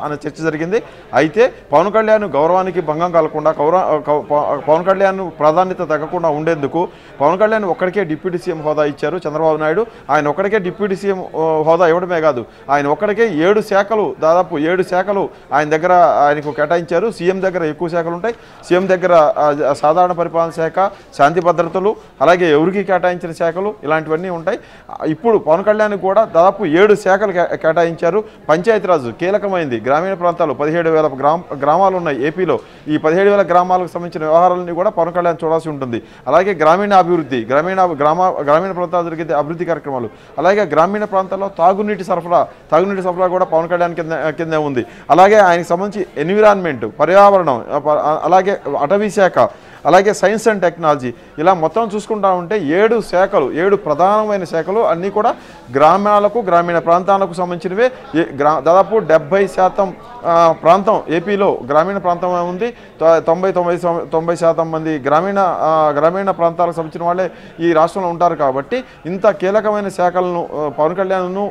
అనే చర్చ జరిగింది. అయితే పవన్ కళ్యాణ్ గౌరవానికి భంగం కలగకుండా పవన్ కళ్యాణ్ ప్రాధాన్యత తగ్గకుండా ఉండేందుకు పవన్ కళ్యాణ్ ఒక్కడికే డిప్యూటీ సీఎం హోదా ఇచ్చారు చంద్రబాబు నాయుడు. ఆయన ఒక్కడికే డిప్యూటీ సీఎం హోదా ఇవ్వడమే కాదు, ఆయన ఒక్కడికే 7 శాఖలు దాదాపు 7 శాఖలు ఆయన దగ్గర ఆయనకు కేటాయించారు. సీఎం దగ్గర ఎక్కువ శాఖలు ఉంటాయి. సీఎం దగ్గర సాధారణ పరిపాలన శాఖ, శాంతి భద్రతలు, అలాగే ఎవరికి కేటాయించిన శాఖలు ఇలాంటివన్నీ ఉంటాయి. ఇప్పుడు పవన్ కళ్యాణ్ కూడా దాదాపు 7 శాఖలు కేటాయించారు. పంచాయతీరాజ్ కీలకమైంది. గ్రామీణ ప్రాంతాలు 17,000 గ్రామాలు ఉన్నాయి ఏపీలో. ఈ 17,000 గ్రామాలకు సంబంధించిన వ్యవహారాలన్నీ కూడా పవన్ కళ్యాణ్ చూడాల్సి ఉంటుంది. అలాగే గ్రామీణ అభివృద్ధి, గ్రామీణ ప్రాంతాలు జరిగే అభివృద్ధి కార్యక్రమాలు, అలాగే గ్రామీణ ప్రాంతాల్లో తాగునీటి సరఫరా కూడా పవన్ కళ్యాణ్ కింద ఉంది. అలాగే ఆయనకు సంబంధించి ఎన్విరాన్మెంట్, పర్యావరణం, అలాగే అటవీ శాఖ, అలాగే సైన్స్ అండ్ టెక్నాలజీ, ఇలా మొత్తం చూసుకుంటా ఉంటే 7 శాఖలు, 7 ప్రధానమైన శాఖలు అన్నీ కూడా గ్రామాలకు, గ్రామీణ ప్రాంతాలకు సంబంధించినవే. దాదాపు 70% ప్రాంతం ఏపీలో గ్రామీణ ప్రాంతం ఉంది. 90% మంది గ్రామీణ ప్రాంతాలకు సంబంధించిన వాళ్ళే ఈ రాష్ట్రంలో ఉంటారు. కాబట్టి ఇంత కీలకమైన శాఖలను పవన్ కళ్యాణ్ను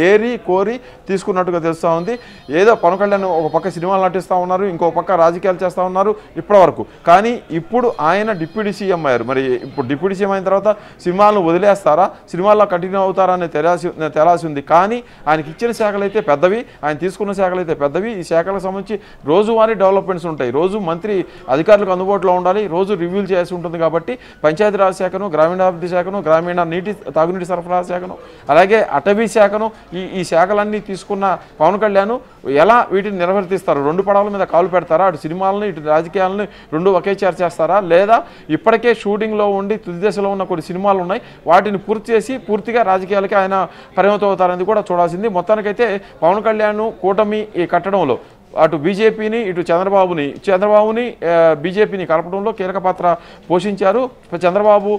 ఏరి కోరి తీసుకున్నట్టుగా తెలుస్తూ ఉంది. ఏదో పవన్ కళ్యాణ్ ఒక పక్క సినిమాలు నటిస్తూ ఉన్నారు, ఇంకో పక్క రాజకీయాలు చేస్తూ ఉన్నారు ఇప్పటివరకు. కానీ ఇప్పుడు ఆయన డిప్యూటీ సీఎం అయ్యారు. మరి ఇప్పుడు డిప్యూటీ సీఎం అయిన తర్వాత సినిమాలను వదిలేస్తారా, సినిమాల్లో కంటిన్యూ అవుతారా అని తేలాల్సి ఉంది. కానీ ఆయనకి ఇచ్చిన శాఖలు అయితే పెద్దవి, ఆయన తీసుకున్న శాఖలు అయితే పెద్దవి. ఈ శాఖలకు సంబంధించి రోజువారీ డెవలప్మెంట్స్ ఉంటాయి. రోజు మంత్రి అధికారులకు అందుబాటులో ఉండాలి, రోజు రివ్యూలు చేయాల్సి ఉంటుంది. కాబట్టి పంచాయతీరాజ్ శాఖను, గ్రామీణాభివృద్ధి శాఖను, తాగునీటి సరఫరా శాఖను, అలాగే అటవీ శాఖను, ఈ శాఖలన్నీ తీసుకున్న పవన్ కళ్యాణ్ ఎలా వీటిని నిర్వర్తిస్తారు? 2 పడవల మీద కాలు పెడతారా? అటు సినిమాలని ఇటు రాజకీయాలని 2 ఒకేసారి చేస్తారా? లేదా ఇప్పటికే షూటింగ్లో ఉండి తుది దశలో ఉన్న కొన్ని సినిమాలు ఉన్నాయి, వాటిని పూర్తి చేసి పూర్తిగా రాజకీయాలకి ఆయన పరిమితం అవుతారనేది కూడా చూడాల్సింది. మొత్తానికైతే పవన్ కళ్యాణ్ కూటమి కట్టడంలో అటు బీజేపీని ఇటు చంద్రబాబుని బీజేపీని కలపడంలో కీలక పాత్ర పోషించారు. చంద్రబాబు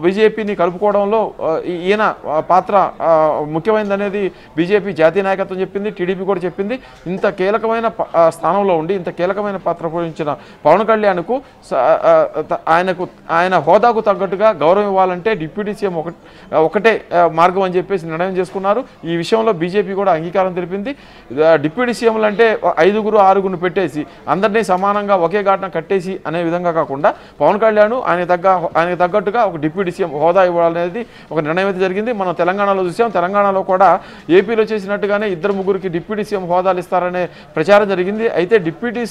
బీజేపీని కలుపుకోవడంలో ఈయన పాత్ర ముఖ్యమైనదనేది బీజేపీ జాతీయ నాయకత్వం చెప్పింది, టీడీపీ కూడా చెప్పింది. ఇంత కీలకమైన స్థానంలో ఉండి ఇంత కీలకమైన పాత్ర పోషించిన పవన్ కళ్యాణ్కు ఆయన హోదాకు తగ్గట్టుగా గౌరవం ఇవ్వాలంటే డిప్యూటీ సీఎం ఒకటే మార్గం అని చెప్పేసి నిర్ణయం చేసుకున్నారు. ఈ విషయంలో బీజేపీ కూడా అంగీకారం తెలిపింది. డిప్యూటీ సీఎంలు అంటే 5-6 పెట్టేసి అందరినీ సమానంగా ఒకే ఘాటన కట్టేసి అనే విధంగా కాకుండా పవన్ కళ్యాణ్ ఆయనకు తగ్గట్టుగా ఒక డిప్యూటీ సీఎం హోదా ఇవ్వాలనేది ఒక నిర్ణయం అయితే జరిగింది. మనం తెలంగాణలో చూసాం. తెలంగాణలో కూడా ఏపీలో చేసినట్టుగానే 2-3 డిప్యూటీ సీఎం హోదాలు ఇస్తారనే ప్రచారం జరిగింది. అయితే డిప్యూటీ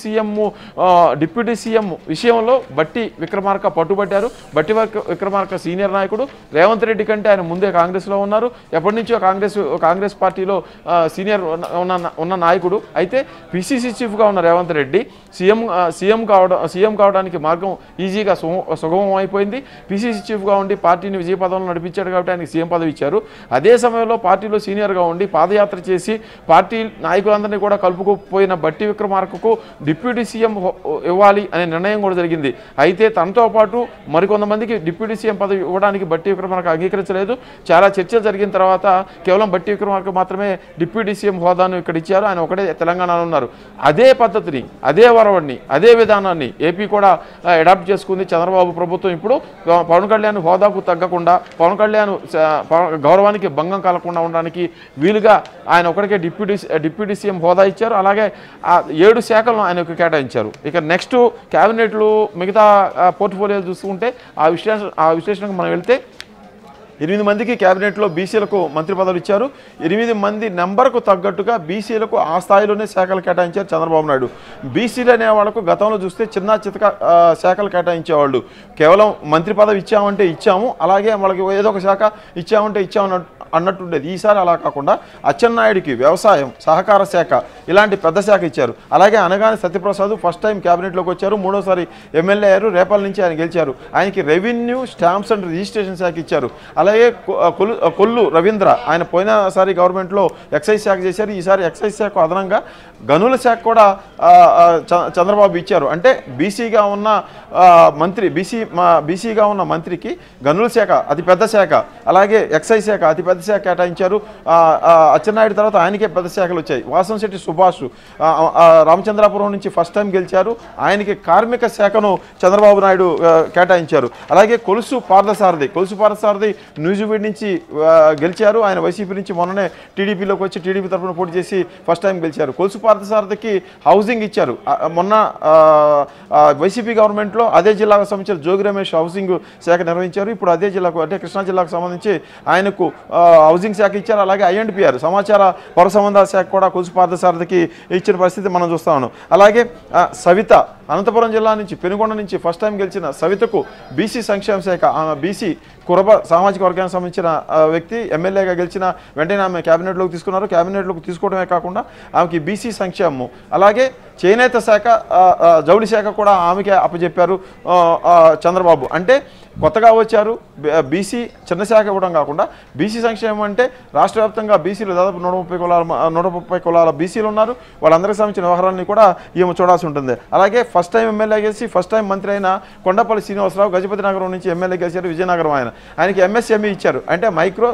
సీఎం విషయంలో బట్టి విక్రమార్క పట్టుబట్టారు. బట్టి విక్రమార్క సీనియర్ నాయకుడు, రేవంత్ రెడ్డి కంటే ఆయన ముందే కాంగ్రెస్లో ఉన్నారు. ఎప్పటి నుంచో కాంగ్రెస్ పార్టీలో సీనియర్ ఉన్న నాయకుడు. అయితే పిసిసి చీఫ్గా ఉన్న రేవంత్ రెడ్డి సీఎం కావడానికి మార్గం ఈజీగా సుగమం అయిపోయింది. పిసిసి చీఫ్గా ఉండి పార్టీని విజయపదంలో నడిపించాడు కాబట్టి ఆయనకి సీఎం పదవి ఇచ్చారు. అదే సమయంలో పార్టీలో సీనియర్గా ఉండి పాదయాత్ర చేసి పార్టీ నాయకులందరినీ కూడా కలుపుకుపోయిన బట్టి విక్రమార్కకు డిప్యూటీ సీఎం ఇవ్వాలి అనే నిర్ణయం కూడా జరిగింది. అయితే తనతో పాటు మరికొంతమందికి డిప్యూటీ సీఎం పదవి ఇవ్వడానికి బట్టి విక్రమార్క అంగీకరించలేదు. చాలా చర్చలు జరిగిన తర్వాత కేవలం బట్టి విక్రమార్క మాత్రమే డిప్యూటీ సీఎం హోదాను ఇక్కడ ఇచ్చారు. ఆయన ఒకటే తెలంగాణలో ఉన్నారు. అదే పద్ధతిని, అదే వరవడిని, అదే విధానాన్ని ఏపీ కూడా అడాప్ట్ చేసుకుంది చంద్రబాబు ప్రభుత్వం. ఇప్పుడు పవన్ కళ్యాణ్ హోదాకు తగ్గకుండా, పవన్ కళ్యాణ్ గౌరవానికి భంగం కలగకుండా ఉండడానికి వీలుగా ఆయన ఒకరికే డిప్యూటీ సీఎం హోదా ఇచ్చారు. అలాగే 7 శాఖలను ఆయనకు కేటాయించారు. ఇక నెక్స్ట్ క్యాబినెట్లు మిగతా పోర్ట్ఫోలియోలు చూసుకుంటే ఆ విశ్లేషణకు మనం వెళ్తే 8 మందికి క్యాబినెట్లో బీసీలకు మంత్రి పదవులు ఇచ్చారు. 8 మంది నెంబర్కు తగ్గట్టుగా బీసీలకు ఆ స్థాయిలోనే శాఖలు కేటాయించారు చంద్రబాబు నాయుడు. బీసీలు అనే వాళ్ళకు గతంలో చూస్తే చిన్న చితక శాఖలు కేటాయించేవాళ్ళు. కేవలం మంత్రి పదవి ఇచ్చామంటే ఇచ్చాము, అలాగే వాళ్ళకి ఏదో ఒక శాఖ ఇచ్చామంటే ఇచ్చాము అన్నట్టుండేది. ఈసారి అలా కాకుండా అచ్చెన్నాయుడికి వ్యవసాయం, సహకార శాఖ ఇలాంటి పెద్ద శాఖ ఇచ్చారు. అలాగే అనగాని సత్యప్రసాద్ ఫస్ట్ టైం క్యాబినెట్లోకి వచ్చారు. 3వసారి ఎమ్మెల్యే అయ్యారు. రేపల్ నుంచి ఆయన గెలిచారు. ఆయనకి రెవెన్యూ, స్టాంప్స్ అండ్ రిజిస్ట్రేషన్ శాఖ ఇచ్చారు. అలాగే కొల్లు రవీంద్ర ఆయన పోయినసారి గవర్నమెంట్లో ఎక్సైజ్ శాఖ చేశారు. ఈసారి ఎక్సైజ్ శాఖ అదనంగా గనుల శాఖ కూడా చంద్రబాబు ఇచ్చారు. అంటే బీసీగా ఉన్న బీసీగా ఉన్న మంత్రికి గనుల శాఖ అతిపెద్ద శాఖ, అలాగే ఎక్సైజ్ శాఖ అతిపెద్ద పెద్ద శాఖ కేటాయించారు. అచ్చెన్నాయుడు తర్వాత ఆయనకే పెద్ద శాఖలు వచ్చాయి. వాసంశెట్టి సుభాష్ రామచంద్రాపురం నుంచి ఫస్ట్ టైం గెలిచారు, ఆయనకి కార్మిక శాఖను చంద్రబాబు నాయుడు కేటాయించారు. అలాగే కొలుసు పార్థసారథి న్యూజివీడ్ నుంచి గెలిచారు, ఆయన వైసీపీ నుంచి మొన్ననే టీడీపీలోకి వచ్చి టీడీపీ తరఫున పోటీ చేసి ఫస్ట్ టైం గెలిచారు. కొలుసు పార్థసారథికి హౌసింగ్ ఇచ్చారు. మొన్న వైసీపీ గవర్నమెంట్లో అదే జిల్లాకు సంబంధించిన జోగి రమేష్ హౌసింగ్ శాఖ నిర్వహించారు. ఇప్పుడు అదే జిల్లాకు అంటే కృష్ణా జిల్లాకు సంబంధించి ఆయనకు హౌసింగ్ శాఖ ఇచ్చారు. అలాగే ఐఎండ్పిఆర్ సమాచార పౌర సంబంధాల శాఖ కూడా కొలుసు పార్థసారథికి ఇచ్చిన పరిస్థితి మనం చూస్తా ఉన్నాం. అలాగే సవిత అనంతపురం జిల్లా నుంచి పెనుగొండ నుంచి ఫస్ట్ టైం గెలిచిన సవితకు బీసీ సంక్షేమ శాఖ, బీసీ కురబ సామాజిక వర్గానికి సంబంధించిన వ్యక్తి ఎమ్మెల్యేగా గెలిచిన వెంటనే ఆమె క్యాబినెట్లోకి తీసుకున్నారు. క్యాబినెట్లోకి తీసుకోవడమే కాకుండా ఆమెకి బీసీ సంక్షేమం, అలాగే చేనేత శాఖ, జౌళి శాఖ కూడా ఆమెకే అప్పచెప్పారు చంద్రబాబు. అంటే కొత్తగా వచ్చారు, బీసీ చిన్న శాఖ ఇవ్వడం కాకుండా బీసీ సంక్షేమం అంటే రాష్ట్ర వ్యాప్తంగా బీసీలు దాదాపు 130 కులాల బీసీలు ఉన్నారు. వాళ్ళందరికీ సంబంధించిన వ్యవహారాన్ని కూడా ఈమె చూడాల్సి ఉంటుంది. అలాగే ఫస్ట్ టైం ఎమ్మెల్యే గెలిచి ఫస్ట్ టైం మంత్రి అయిన కొండపల్లి శ్రీనివాసరావు గజపతి నగరం నుంచి ఎమ్మెల్యే గెలిచారు, విజయనగరం ఆయనకి ఎంఎస్ఎంఈ ఇచ్చారు. అంటే మైక్రో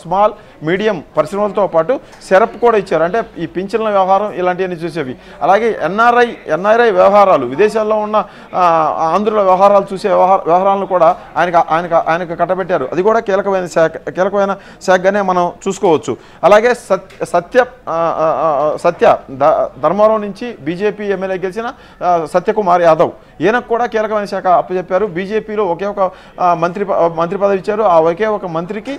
స్మాల్ మీడియం పరిశ్రమలతో పాటు సెరప్ కూడా ఇచ్చారు. అంటే ఈ పింఛన్ల వ్యవహారం ఇలాంటివన్నీ చూసేవి. అలాగే ఎన్ఆర్ఐ వ్యవహారాలు, విదేశాల్లో ఉన్న ఆంధ్రుల వ్యవహారాలు చూసే వ్యవహారాలను కూడా ఆయనకు కట్టబెట్టారు. అది కూడా కీలకమైన శాఖగానే మనం చూసుకోవచ్చు. అలాగే సత్య ధర్మవరం నుంచి బీజేపీ ఎమ్మెల్యే గెలిచిన సత్యకుమార్ యాదవ్, ఈయనకు కూడా కీలకమైన శాఖ అప్పచెప్పారు. బీజేపీలో ఒకే ఒక మంత్రి పదవి ఇచ్చారు. ఆ ఒకే ఒక మంత్రికి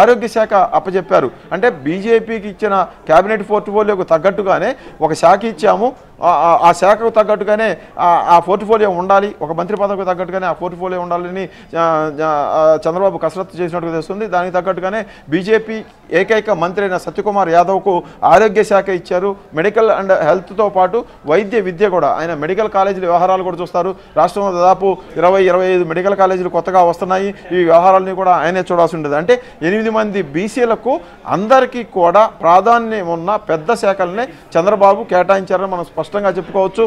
ఆరోగ్య శాఖ అప్పచెప్పారు. అంటే బీజేపీకి ఇచ్చిన క్యాబినెట్ పోర్ట్ఫోలియోకు తగ్గట్టుగానే ఒక శాఖ ఇచ్చాము, ఆ శాఖకు తగ్గట్టుగానే ఆ పోర్ట్ఫోలియో ఉండాలి, ఒక మంత్రి పదవికి తగ్గట్టుగానే ఆ పోర్ట్ఫోలియో ఉండాలని చంద్రబాబు కసరత్తు చేసినట్టుగా తెలుస్తుంది. దానికి తగ్గట్టుగానే బీజేపీ ఏకైక మంత్రి అయిన సత్యకుమార్ యాదవ్కు ఆరోగ్య శాఖ ఇచ్చారు. మెడికల్ అండ్ హెల్త్తో పాటు వైద్య విద్య కూడా, ఆయన మెడికల్ కాలేజీల వ్యవహారాలు కూడా చూస్తారు. రాష్ట్రంలో దాదాపు 20-25 మెడికల్ కాలేజీలు కొత్తగా వస్తున్నాయి. ఈ వ్యవహారాలని కూడా ఆయనే చూడాల్సి ఉంటుంది. అంటే 8 మంది బీసీలకు అందరికీ కూడా ప్రాధాన్యం ఉన్న పెద్ద శాఖలనే చంద్రబాబు కేటాయించారని మనం స్పష్టంగా చెప్పుకోవచ్చు.